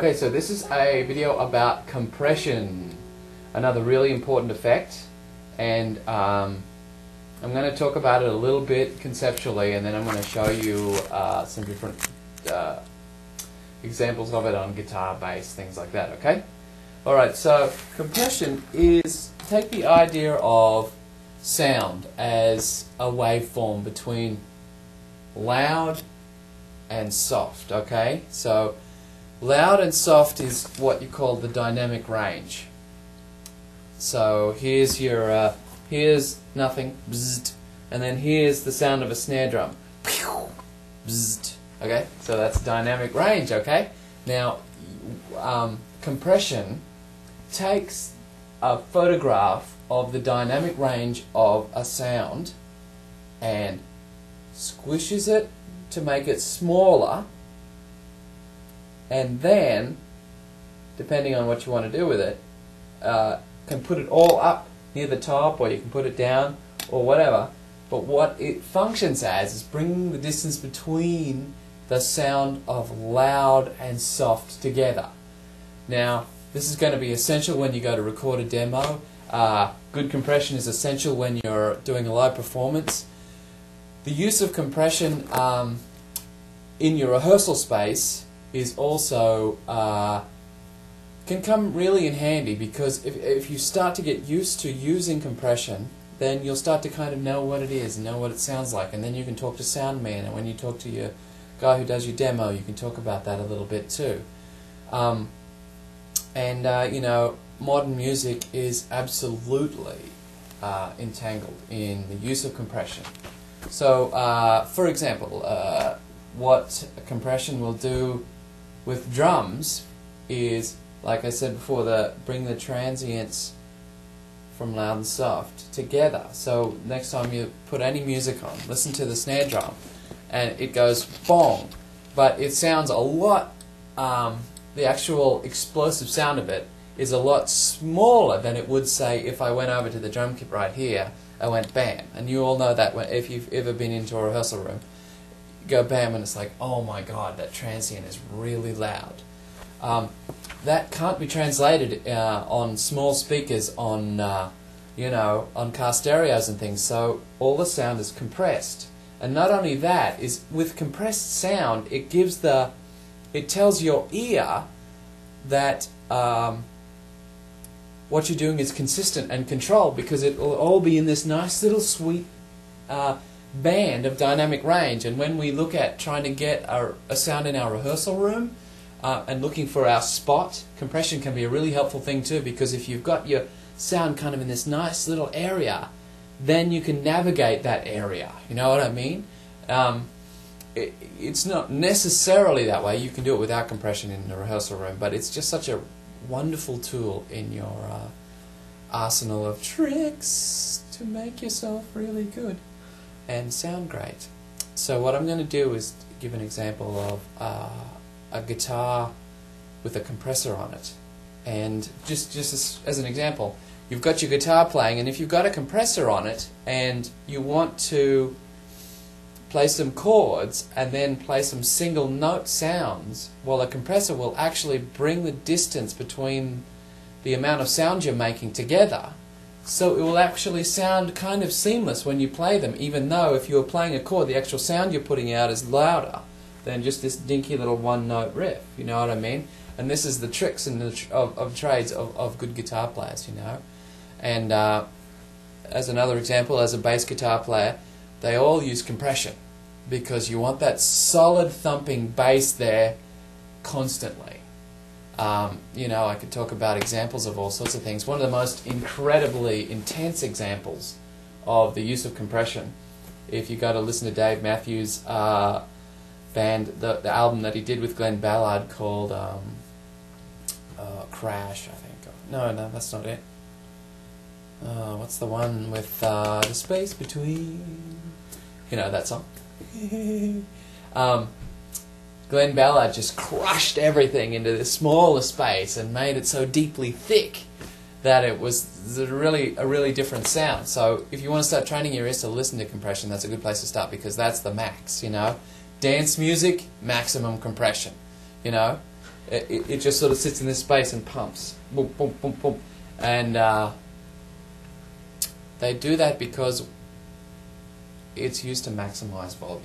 Okay, so this is a video about compression, another really important effect, and I'm going to talk about it a little bit conceptually, and then I'm going to show you some different examples of it on guitar, bass, things like that, okay? Alright, so compression is, take the idea of sound as a waveform between loud and soft, okay? So loud and soft is what you call the dynamic range. So here's your, here's nothing, bzzzt, and then here's the sound of a snare drum, bzzzt, okay? So that's dynamic range, okay? Now, compression takes a photograph of the dynamic range of a sound and squishes it to make it smaller, and then, depending on what you want to do with it, can put it all up near the top, or you can put it down, or whatever. But what it functions as is bringing the distance between the sound of loud and soft together. Now, this is going to be essential when you go to record a demo. Good compression is essential when you're doing a live performance. The use of compression in your rehearsal space is also can come really in handy, because if you start to get used to using compression, then you'll start to kind of know what it is and know what it sounds like, and then you can talk to sound man, and when you talk to your guy who does your demo, you can talk about that a little bit too. You know, modern music is absolutely entangled in the use of compression. So, for example, what compression will do with drums is, like I said before, bring the transients from loud and soft together. So next time you put any music on, listen to the snare drum, and it goes bong, but it sounds a lot, the actual explosive sound of it is a lot smaller than it would say if I went over to the drum kit right here, I went bam. And you all know that if you've ever been into a rehearsal room, go bam and it's like, oh my god, that transient is really loud. That can't be translated on small speakers on you know, on car stereos and things, so all the sound is compressed. And not only that, is with compressed sound, it tells your ear that what you're doing is consistent and controlled, because it will all be in this nice little sweet band of dynamic range. And when we look at trying to get a sound in our rehearsal room and looking for our spot, compression can be a really helpful thing too, because if you've got your sound kind of in this nice little area, then you can navigate that area. You know what I mean? It's not necessarily that way. You can do it without compression in the rehearsal room, but it's just such a wonderful tool in your arsenal of tricks to make yourself really good and sound great. So what I'm going to do is give an example of a guitar with a compressor on it. And just as an example, you've got your guitar playing, and if you've got a compressor on it and you want to play some chords and then play some single note sounds, well, a compressor will actually bring the distance between the amount of sound you're making together, so it will actually sound kind of seamless when you play them, even though if you're playing a chord, the actual sound you're putting out is louder than just this dinky little one-note riff. You know what I mean? And this is the tricks and of trades of good guitar players, you know. And as another example, as a bass guitar player, they all use compression, because you want that solid thumping bass there constantly. You know, I could talk about examples of all sorts of things. One of the most incredibly intense examples of the use of compression, if you go to listen to Dave Matthews' band, the album that he did with Glenn Ballard called Crash, I think. No, that's not it. What's the one with the space between? You know that song? Glenn Ballard just crushed everything into this smaller space and made it so deeply thick that it was a really different sound. So if you want to start training your ears to listen to compression, that's a good place to start, because that's the max, you know. Dance music, maximum compression, you know. It just sort of sits in this space and pumps. Boom, boom, boom, boom. And they do that because it's used to maximize volume,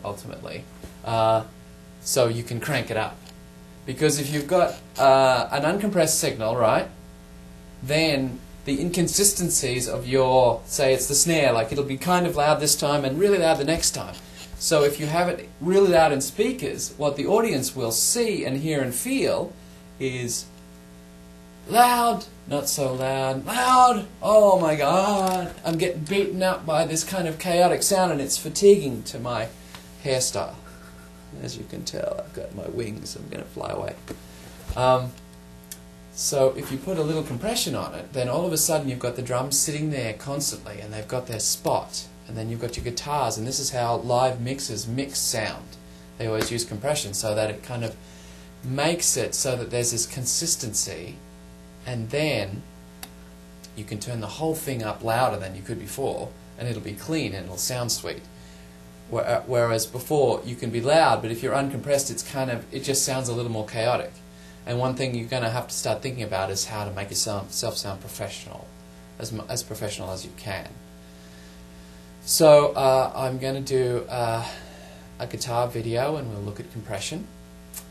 ultimately. So you can crank it up. Because if you've got an uncompressed signal, right, then the inconsistencies of your, say it's the snare, like it'll be kind of loud this time and really loud the next time. So if you have it really loud in speakers, what the audience will see and hear and feel is loud, not so loud, loud, oh my God, I'm getting beaten up by this kind of chaotic sound and it's fatiguing to my hairstyle. As you can tell, I've got my wings, I'm going to fly away. So if you put a little compression on it, then all of a sudden you've got the drums sitting there constantly and they've got their spot. And then you've got your guitars, and this is how live mixers mix sound. They always use compression so that it kind of makes it so that there's this consistency, and then you can turn the whole thing up louder than you could before, and it'll be clean and it'll sound sweet. Whereas before you can be loud, but if you're uncompressed, it just sounds a little more chaotic. And one thing you're going to have to start thinking about is how to make yourself sound professional, as professional as you can. So I'm going to do a guitar video, and we'll look at compression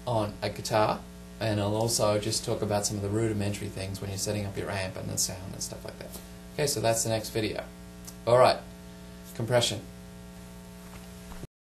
on a guitar, and I'll also just talk about some of the rudimentary things when you're setting up your amp and the sound and stuff like that. Okay, so that's the next video. Alright, compression.